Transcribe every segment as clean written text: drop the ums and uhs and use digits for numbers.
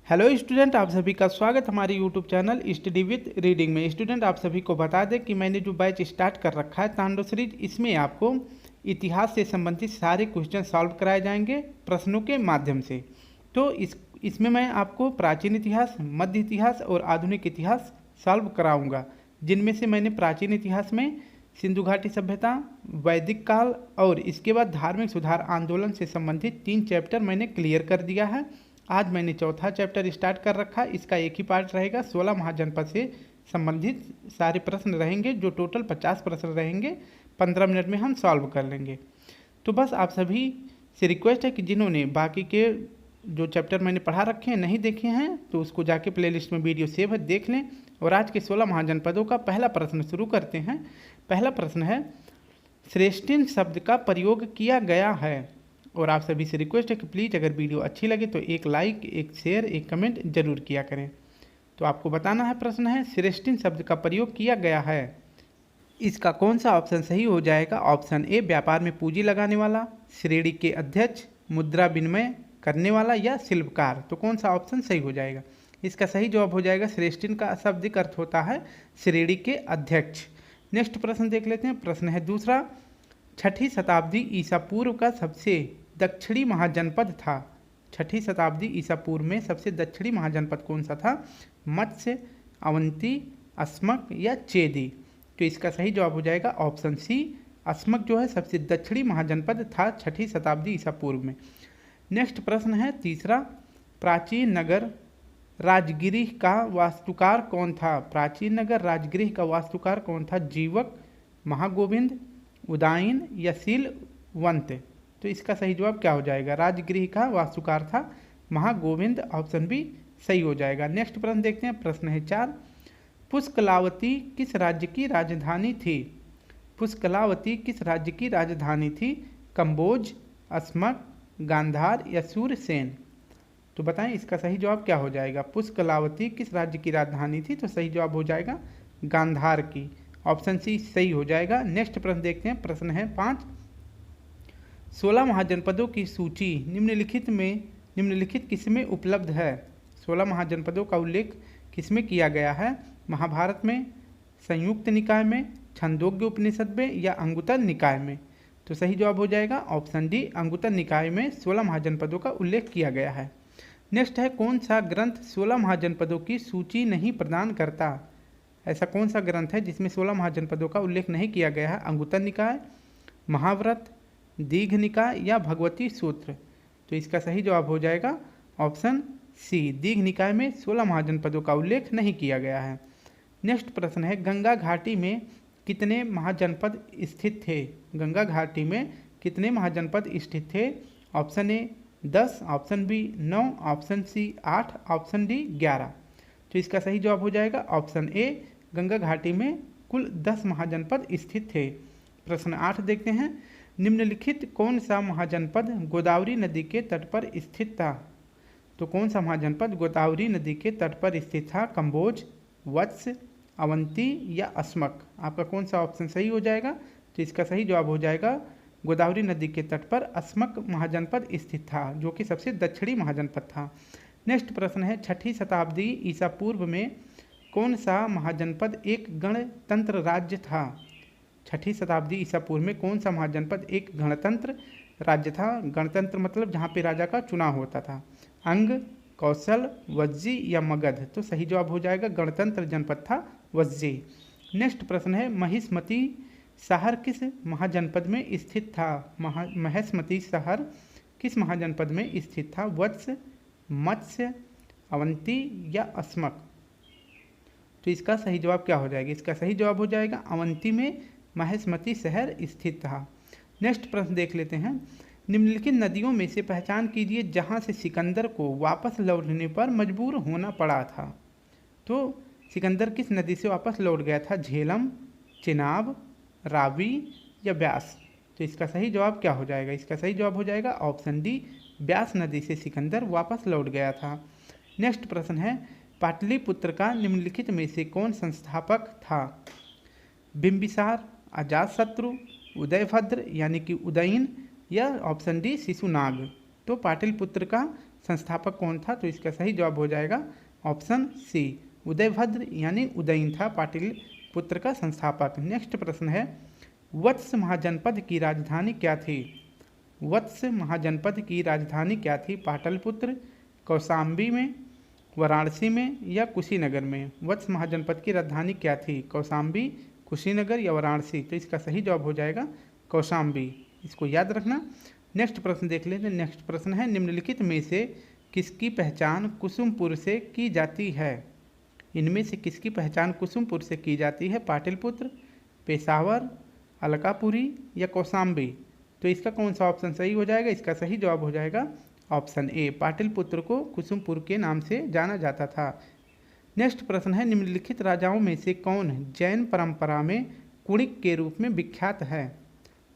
Hello student, आप सभी का स्वागत हमारे YouTube channel study with reading में। स्टूडेंट, आप सभी को बता दें कि मैंने जो बैच स्टार्ट कर रखा है तांडव सीरीज, इसमें आपको इतिहास से संबंधित सारे क्वेश्चन सॉल्व कराए जाएंगे प्रश्नों के माध्यम से। तो इसमें मैं आपको प्राचीन इतिहास, मध्य इतिहास और आधुनिक इतिहास सॉल्व कराऊंगा, जिनमें से मैंने प्राचीन इतिहास में सिंधु घाटी सभ्यता, वैदिक काल और इसके बाद धार्मिक सुधार आंदोलन से संबंधित 3 चैप्टर मैंने क्लियर कर दिया है। आज मैंने चौथा चैप्टर स्टार्ट कर रखा है। इसका एक ही पार्ट रहेगा। 16 महाजनपद से संबंधित सारे प्रश्न रहेंगे, जो टोटल 50 प्रश्न रहेंगे। 15 मिनट में हम सॉल्व कर लेंगे। तो बस आप सभी से रिक्वेस्ट है कि जिन्होंने बाकी के जो चैप्टर मैंने पढ़ा रखे हैं नहीं देखे हैं, तो उसको जाके प्लेलिस्ट में वीडियो सेव है, देख लें। और आज के 16 महाजनपदों का पहला प्रश्न शुरू करते हैं। पहला प्रश्न है, श्रेष्ठिन शब्द का प्रयोग किया गया है। और आप सभी से रिक्वेस्ट है कि प्लीज़ अगर वीडियो अच्छी लगे तो एक लाइक, एक शेयर, एक कमेंट जरूर किया करें। तो आपको बताना है, प्रश्न है श्रेष्ठिन शब्द का प्रयोग किया गया है। इसका कौन सा ऑप्शन सही हो जाएगा? ऑप्शन ए, व्यापार में पूंजी लगाने वाला, श्रेणी के अध्यक्ष, मुद्रा विनिमय करने वाला या शिल्पकार। तो कौन सा ऑप्शन सही हो जाएगा? इसका सही जवाब हो जाएगा, श्रेष्ठिन का शाब्दिक अर्थ होता है श्रेणी के अध्यक्ष। नेक्स्ट प्रश्न देख लेते हैं। प्रश्न है दूसरा, 6ठी शताब्दी ईसा पूर्व का सबसे दक्षिणी महाजनपद था। 6ठी शताब्दी ईसा पूर्व में सबसे दक्षिणी महाजनपद कौन सा था? मत्स्य, अवंती, अस्मक या चेदी। तो इसका सही जवाब हो जाएगा ऑप्शन सी, अस्मक जो है सबसे दक्षिणी महाजनपद था 6ठी शताब्दी ईसा पूर्व में। नेक्स्ट प्रश्न है तीसरा, प्राचीन नगर राजगृह का वास्तुकार कौन था? प्राचीन नगर राजगृह का वास्तुकार कौन था? जीवक, महागोविंद, उदायन या शीलवंत। तो इसका सही जवाब क्या हो जाएगा? राजगृह का वास्तुकार था महागोविंद। ऑप्शन बी सही हो जाएगा। नेक्स्ट प्रश्न देखते हैं। प्रश्न है 4, पुष्कलावती किस राज्य की राजधानी थी? पुष्कलावती किस राज्य की राजधानी थी? कंबोज, अस्मक, गांधार या सूरसेन। तो बताएं इसका सही जवाब क्या हो जाएगा? पुष्कलावती किस राज्य की राजधानी थी? तो सही जवाब हो जाएगा गांधार की। ऑप्शन सी सही हो जाएगा। नेक्स्ट प्रश्न देखते हैं। प्रश्न है 5, 16 महाजनपदों की सूची निम्नलिखित किसमें उपलब्ध है? 16 महाजनपदों का उल्लेख किसमें किया गया है? महाभारत में, संयुक्त निकाय में, छंदोग्य उपनिषद में या अंगुत्तर निकाय में। तो सही जवाब हो जाएगा ऑप्शन डी, अंगुत्तर निकाय में 16 महाजनपदों का उल्लेख किया गया है। नेक्स्ट है, कौन सा ग्रंथ 16 महाजनपदों की सूची नहीं प्रदान करता? ऐसा कौन सा ग्रंथ है जिसमें 16 महाजनपदों का उल्लेख नहीं किया गया है? अंगुत्तर निकाय, महाव्रत, दीघ निकाय या भगवती सूत्र। तो इसका सही जवाब हो जाएगा ऑप्शन सी, दीघ निकाय में 16 महाजनपदों का उल्लेख नहीं किया गया है। नेक्स्ट प्रश्न है, गंगा घाटी में कितने महाजनपद स्थित थे? गंगा घाटी में कितने महाजनपद स्थित थे? Option A 10, option B 9, option C 8, option D 11। तो इसका सही जवाब हो जाएगा ऑप्शन ए, गंगा घाटी में कुल 10 महाजनपद स्थित थे। प्रश्न 8 देखते हैं। निम्नलिखित कौन सा महाजनपद गोदावरी नदी के तट पर स्थित था? तो कौन सा महाजनपद गोदावरी नदी के तट पर स्थित था? कंबोज, वत्स, अवंती या अस्मक। आपका कौन सा ऑप्शन सही हो जाएगा? तो इसका सही जवाब हो जाएगा गोदावरी नदी के तट पर अस्मक महाजनपद स्थित था, जो कि सबसे दक्षिणी महाजनपद था। नेक्स्ट प्रश्न है, 6ठी शताब्दी ईसा पूर्व में कौन सा महाजनपद एक गणतंत्र राज्य था? 6ठी शताब्दी ईसा पूर्व में कौन सा महाजनपद एक गणतंत्र राज्य था? गणतंत्र मतलब जहाँ पे राजा का चुनाव होता था। अंग, कौशल, वज्जी या मगध। तो सही जवाब हो जाएगा गणतंत्र जनपद था वज्जी। नेक्स्ट प्रश्न है, महिष्मती शहर किस महाजनपद में स्थित था? महिष्मती शहर किस महाजनपद में स्थित था? वत्स, मत्स्य, अवंती या अस्मक। तो इसका सही जवाब क्या हो जाएगा? इसका सही जवाब हो जाएगा अवंती में महिष्मती शहर स्थित था। नेक्स्ट प्रश्न देख लेते हैं। निम्नलिखित नदियों में से पहचान कीजिए जहां से सिकंदर को वापस लौटने पर मजबूर होना पड़ा था। तो सिकंदर किस नदी से वापस लौट गया था? झेलम, चिनाब, रावी या ब्यास। तो इसका सही जवाब क्या हो जाएगा? इसका सही जवाब हो जाएगा ऑप्शन डी, ब्यास नदी से सिकंदर वापस लौट गया था। नेक्स्ट प्रश्न है, पाटलिपुत्र का निम्नलिखित में से कौन संस्थापक था? बिंबिसार, अजातशत्रु, उदयभद्र यानी कि उदयन या ऑप्शन डी शिशुनाग। तो पाटलिपुत्र का संस्थापक कौन था? तो इसका सही जवाब हो जाएगा ऑप्शन सी, उदयभद्र यानी उदयन था पाटलिपुत्र का संस्थापक। नेक्स्ट प्रश्न है, वत्स महाजनपद की राजधानी क्या थी? वत्स महाजनपद की राजधानी क्या थी? पाटलिपुत्र, कौशाम्बी में, वाराणसी में या कुशीनगर में? वत्स महाजनपद की राजधानी क्या थी? कौशाम्बी, कुशीनगर या वाराणसी? तो इसका सही जवाब हो जाएगा कौशाम्बी, इसको याद रखना। नेक्स्ट प्रश्न देख लेते हैं। नेक्स्ट प्रश्न है, निम्नलिखित में से किसकी पहचान कुसुमपुर से की जाती है? इनमें से किसकी पहचान कुसुमपुर से की जाती है? पाटलिपुत्र, पेशावर, अलकापुरी या कौशाम्बी? तो इसका कौन सा ऑप्शन सही हो जाएगा? इसका सही जवाब हो जाएगा ऑप्शन ए, पाटलिपुत्र को कुसुमपुर के नाम से जाना जाता था। नेक्स्ट प्रश्न है, निम्नलिखित राजाओं में से कौन जैन परंपरा में कुणिक के रूप में विख्यात है?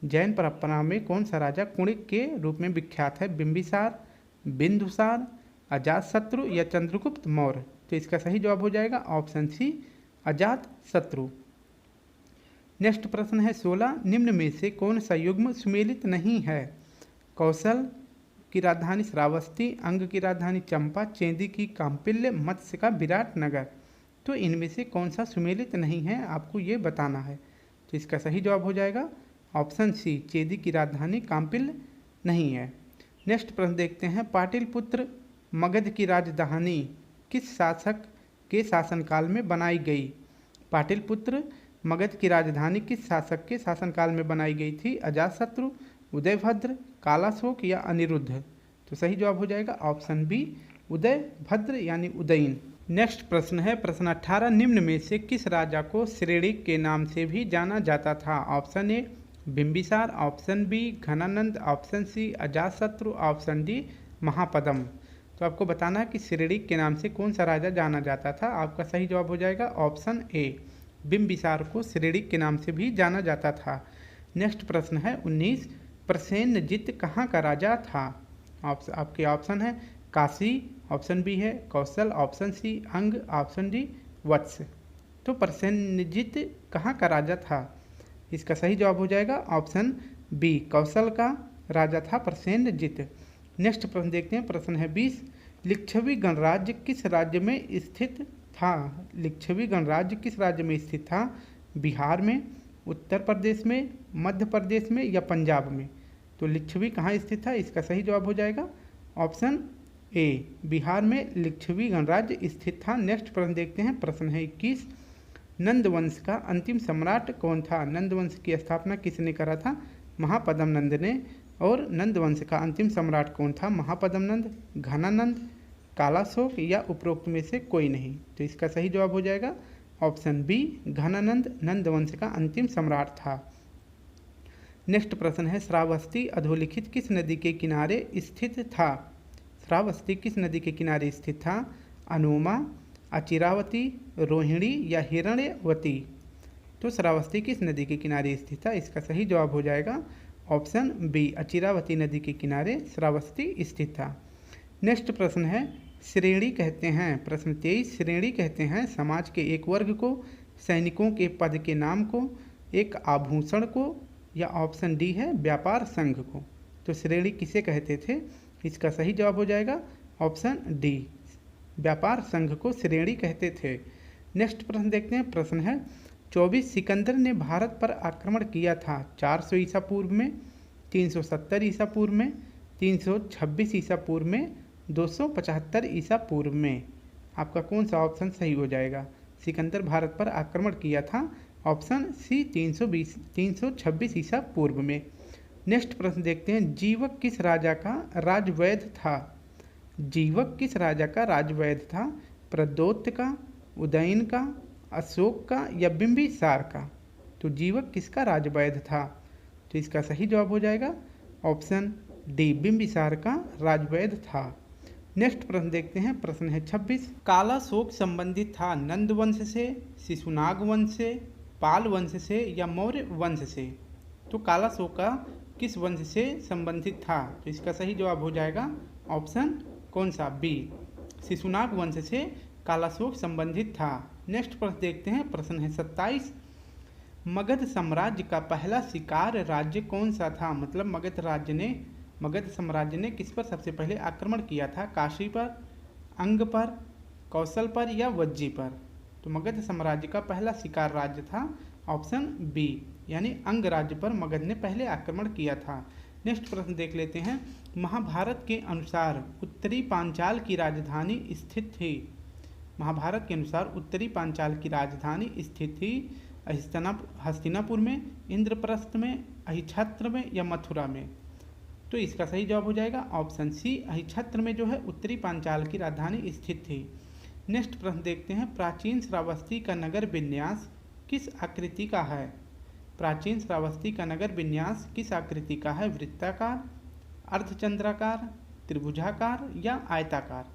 जैन परंपरा में कौन सा राजा कुणिक के रूप में विख्यात है? बिंबिसार, बिंदुसार, अजातशत्रु या चंद्रगुप्त मौर्य? तो इसका सही जवाब हो जाएगा ऑप्शन सी, अजातशत्रु। नेक्स्ट प्रश्न है 16, निम्न में से कौन सा युग्म सुमेलित नहीं है? कौशल की राजधानी श्रावस्ती, अंग की राजधानी चंपा, चेदी की कांपिल्य, मत्स्य का विराटनगर? तो इनमें से कौन सा सुमेलित नहीं है, आपको ये बताना है। तो इसका सही जवाब हो जाएगा ऑप्शन सी, चेदी की राजधानी कांपिल्य नहीं है। नेक्स्ट प्रश्न देखते हैं, पाटलिपुत्र मगध की राजधानी किस शासक के शासनकाल में बनाई गई? पाटलिपुत्र मगध की राजधानी किस शासक के शासनकाल में बनाई गई थी? अजातशत्रु, उदयभद्र, कालाशोक या अनिरुद्ध? तो सही जवाब हो जाएगा ऑप्शन बी, उदयभद्र यानी उदयन। नेक्स्ट प्रश्न है प्रश्न 18, निम्न में से किस राजा को श्रेणिक के नाम से भी जाना जाता था? Option A Bimbisara, option B Dhanananda, option C Ajatashatru, option D Mahapadma? तो आपको बताना है कि श्रेणिक के नाम से कौन सा राजा जाना जाता था। आपका सही जवाब हो जाएगा ऑप्शन ए, बिंबिसार को श्रेणिक के नाम से भी जाना जाता था। नेक्स्ट प्रश्न है 19, प्रसेनजित कहाँ का राजा था? आपके ऑप्शन है काशी, ऑप्शन बी है कौशल, ऑप्शन सी अंग, ऑप्शन डी वत्स? तो प्रसेनजित कहाँ का राजा था? इसका सही जवाब हो जाएगा ऑप्शन बी, कौशल का राजा था प्रसेनजित। नेक्स्ट प्रश्न देखते हैं। प्रश्न है 20, लिच्छवी गणराज्य किस राज्य में स्थित था? लिच्छवी गणराज्य किस राज्य में स्थित था? बिहार में, उत्तर प्रदेश में, मध्य प्रदेश में या पंजाब में? तो लिच्छवी कहाँ स्थित था? इसका सही जवाब हो जाएगा ऑप्शन ए, बिहार में लिच्छवी गणराज्य स्थित था। नेक्स्ट प्रश्न देखते हैं। प्रश्न है 21, नंदवंश का अंतिम सम्राट कौन था? नंदवंश की स्थापना किसने करा था? महापद्म नंद ने। और नंदवंश का अंतिम सम्राट कौन था? महापद्म नंद, घनानंद, कालाशोक या उपरोक्त में से कोई नहीं? तो इसका सही जवाब हो जाएगा ऑप्शन बी, घनानंद नंदवंश का अंतिम सम्राट था। नेक्स्ट प्रश्न है, श्रावस्ती अधोलिखित किस नदी के किनारे स्थित था? श्रावस्ती किस नदी के किनारे स्थित था? अनुमा, अचिरावती, रोहिणी या हिरण्यवती? तो श्रावस्ती किस नदी के किनारे स्थित था? इसका सही जवाब हो जाएगा ऑप्शन बी, अचिरावती नदी के किनारे श्रावस्ती स्थित था। नेक्स्ट प्रश्न है, श्रेणी कहते हैं, प्रश्न 23, श्रेणी कहते हैं समाज के एक वर्ग को, सैनिकों के पद के नाम को, एक आभूषण को या ऑप्शन डी है व्यापार संघ को? तो श्रेणी किसे कहते थे? इसका सही जवाब हो जाएगा ऑप्शन डी, व्यापार संघ को श्रेणी कहते थे। नेक्स्ट प्रश्न देखते हैं। प्रश्न है 24, सिकंदर ने भारत पर आक्रमण किया था 400 ईसा पूर्व में, 370 ईसा पूर्व में, 326 ईसा पूर्व में, 275 ईसा पूर्व में? आपका कौन सा ऑप्शन सही हो जाएगा? सिकंदर भारत पर आक्रमण किया था ऑप्शन सी 326 ईसा पूर्व में। नेक्स्ट प्रश्न देखते हैं। जीवक किस राजा का राजवैद्य था? जीवक किस राजा का राजवैद्य था? प्रद्योत का, उदयन का, अशोक का या बिंबिसार का? तो जीवक किसका राजवैद्य था? तो इसका सही जवाब हो जाएगा ऑप्शन डी, बिंबिसार का राजवैद्य था। नेक्स्ट प्रश्न देखते हैं। प्रश्न है 26, कालाशोक संबंधित था नंद वंश से, शिशुनाग वंश से, पाल वंश से या मौर्य वंश से? तो कालाशोक का किस वंश से संबंधित था? तो इसका सही जवाब हो जाएगा ऑप्शन कौन सा? बी, शिशुनाग वंश से कालाशोक संबंधित था। नेक्स्ट प्रश्न देखते हैं। प्रश्न है 27, मगध साम्राज्य का पहला शिकार राज्य कौन सा था? मतलब मगध राज्य ने मगध साम्राज्य ने किस पर सबसे पहले आक्रमण किया था? काशी पर, अंग पर, कौशल पर या वज्जी पर? तो मगध साम्राज्य का पहला शिकार राज्य था ऑप्शन बी, यानी अंग राज्य पर मगध ने पहले आक्रमण किया था। नेक्स्ट प्रश्न देख लेते हैं। महाभारत के अनुसार उत्तरी पांचाल की राजधानी स्थित थी। महाभारत के अनुसार उत्तरी पांचाल की राजधानी स्थित थी हस्तिनापुर में, इंद्रप्रस्थ में, अहिछत्र में या मथुरा में? तो इसका सही जवाब हो जाएगा ऑप्शन सी, अहिछत्र में जो है उत्तरी पांचाल की राजधानी स्थित थी। नेक्स्ट प्रश्न देखते हैं। प्राचीन श्रावस्ती का नगर विन्यास किस आकृति का है? प्राचीन श्रावस्ती का नगर विन्यास किस आकृति का है? वृत्ताकार, अर्धचंद्राकार, त्रिभुजाकार या आयताकार?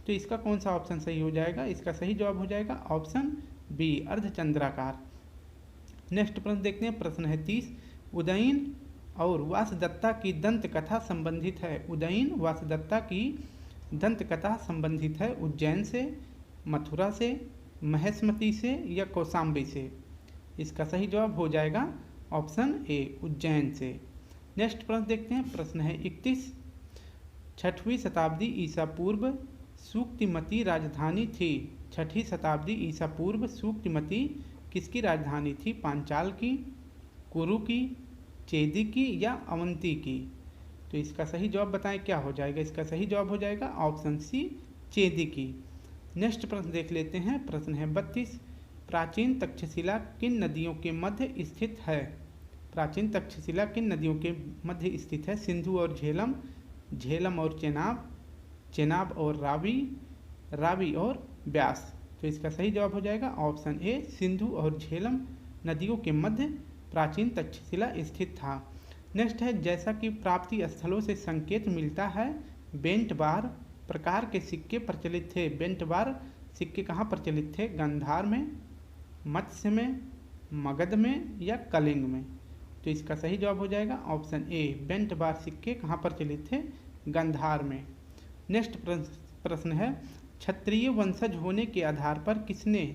तो इसका कौन सा ऑप्शन सही हो जाएगा? इसका सही जवाब हो जाएगा ऑप्शन बी, अर्धचंद्राकार। नेक्स्ट प्रश्न देखते हैं। प्रश्न है 30। उदयन और वासदत्ता की दंत कथा संबंधित है। उदयन वासदत्ता की दंत कथा संबंधित है उज्जैन से, मथुरा से, महेशमती से या कौशाम्बी से? इसका सही जवाब हो जाएगा ऑप्शन ए, उज्जैन से। नेक्स्ट प्रश्न देखते हैं। प्रश्न है 31। 6वीं शताब्दी ईसा पूर्व सूक्तिमती राजधानी थी। 6वीं शताब्दी ईसा पूर्व सूक्तिमती किसकी राजधानी थी? पांचाल की, कुरु की, चेदी की या अवंती की? तो इसका सही जवाब बताएं क्या हो जाएगा? इसका सही जवाब हो जाएगा ऑप्शन सी, चेदी की। नेक्स्ट प्रश्न देख लेते हैं। प्रश्न है 32। प्राचीन तक्षशिला किन नदियों के मध्य स्थित है? प्राचीन तक्षशिला किन नदियों के मध्य स्थित है? सिंधु और झेलम, झेलम और चेनाब, चेनाब और रावी, रावी और ब्यास? तो इसका सही जवाब हो जाएगा ऑप्शन ए, सिंधु और झेलम नदियों के मध्य प्राचीन तक्षशिला स्थित था। नेक्स्ट है। जैसा कि प्राप्ति स्थलों से संकेत मिलता है, बेंट बार प्रकार के सिक्के प्रचलित थे। बेंट बार सिक्के कहाँ प्रचलित थे? गांधार में, मत्स्य में, मगध में या कलिंग में? तो इसका सही जवाब हो जाएगा ऑप्शन ए, बेंट बार सिक्के कहाँ प्रचलित थे? गांधार में। नेक्स्ट प्रश्न है। क्षत्रिय वंशज होने के आधार पर किसने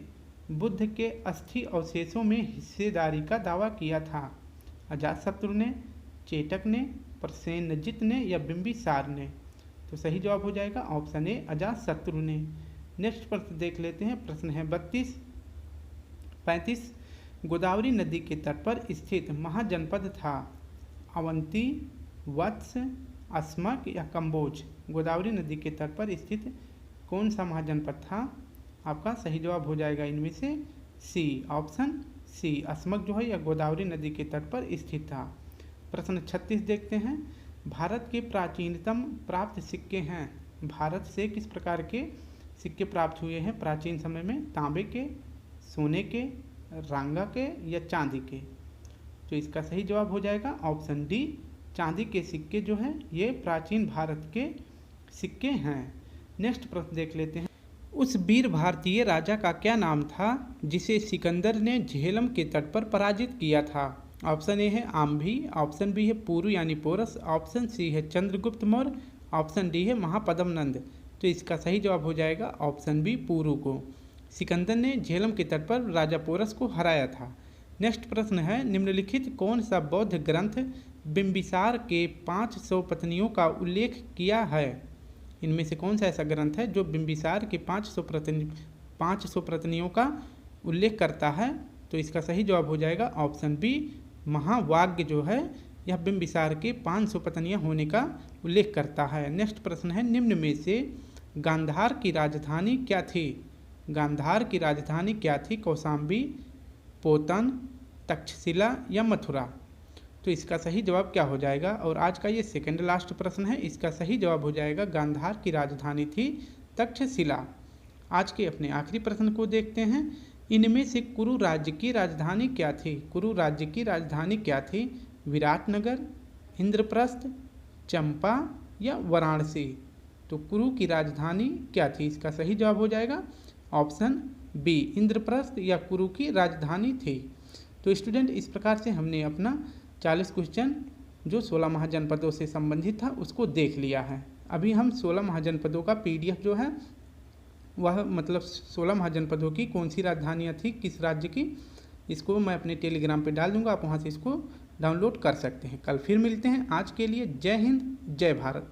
बुद्ध के अस्थि अवशेषों में हिस्सेदारी का दावा किया था? अजातशत्रु ने, चेटक ने, प्रसेनजित ने या बिंबिसार ने? तो सही जवाब हो जाएगा ऑप्शन ए, अजातशत्रु ने। नेक्स्ट प्रश्न देख लेते हैं। प्रश्न है 35। गोदावरी नदी के तट पर स्थित महाजनपद था अवंती, वत्स, अस्मक या कंबोज? गोदावरी नदी के तट पर स्थित कौन सा महाजनपद था? आपका सही जवाब हो जाएगा इनमें से सी, ऑप्शन सी, अस्मक जो है या गोदावरी नदी के तट पर स्थित था। प्रश्न 36 देखते हैं। भारत के प्राचीनतम प्राप्त सिक्के हैं। भारत से किस प्रकार के सिक्के प्राप्त हुए हैं प्राचीन समय में? तांबे के, सोने के, रांगा के या चांदी के? तो इसका सही जवाब हो जाएगा ऑप्शन डी, चांदी के सिक्के जो हैं ये प्राचीन भारत के सिक्के हैं। नेक्स्ट प्रश्न देख लेते हैं। उस वीर भारतीय राजा का क्या नाम था जिसे सिकंदर ने झेलम के तट पर पराजित किया था? ऑप्शन ए है आम्भी, ऑप्शन बी है पुरु यानी पोरस, ऑप्शन सी है चंद्रगुप्त मौर्य, ऑप्शन डी है महापद्म नंद? तो इसका सही जवाब हो जाएगा ऑप्शन बी, पुरु को। सिकंदर ने झेलम के तट पर राजा पोरस को हराया था। नेक्स्ट प्रश्न है। निम्नलिखित कौन सा बौद्ध ग्रंथ बिंबिसार के 500 पत्नियों का उल्लेख किया है? इनमें से कौन सा ऐसा ग्रंथ है जो बिंबिसार के 500 पत्नियों का उल्लेख करता है? तो इसका सही जवाब हो जाएगा ऑप्शन बी, महावाग्य जो है यह बिंबिसार के 500 पत्नियां होने का उल्लेख करता है। नेक्स्ट प्रश्न है। निम्न में से गांधार की राजधानी क्या थी? गांधार की राजधानी क्या थी? कौशाम्बी, पोतन, तक्षशिला या मथुरा? तो इसका सही जवाब क्या हो जाएगा? और आज का ये सेकंड लास्ट प्रश्न है। इसका सही जवाब हो जाएगा गांधार की राजधानी थी तक्षशिला। आज के अपने आखिरी प्रश्न को देखते हैं। इनमें से कुरु राज्य की राजधानी क्या थी? कुरु राज्य की राजधानी क्या थी? विराटनगर, इंद्रप्रस्थ, चंपा या वाराणसी? तो कुरु की राजधानी क्या थी? इसका सही जवाब हो जाएगा ऑप्शन बी, इंद्रप्रस्थ या कुरु की राजधानी थी। तो स्टूडेंट इस प्रकार से हमने अपना 40 क्वेश्चन जो 16 महाजनपदों से संबंधित था उसको देख लिया है। अभी हम 16 महाजनपदों का PDF जो है वह मतलब 16 महाजनपदों की कौन सी राजधानियाँ थी किस राज्य की, इसको मैं अपने टेलीग्राम पे डाल दूंगा, आप वहाँ से इसको डाउनलोड कर सकते हैं। कल फिर मिलते हैं। आज के लिए जय हिंद, जय भारत।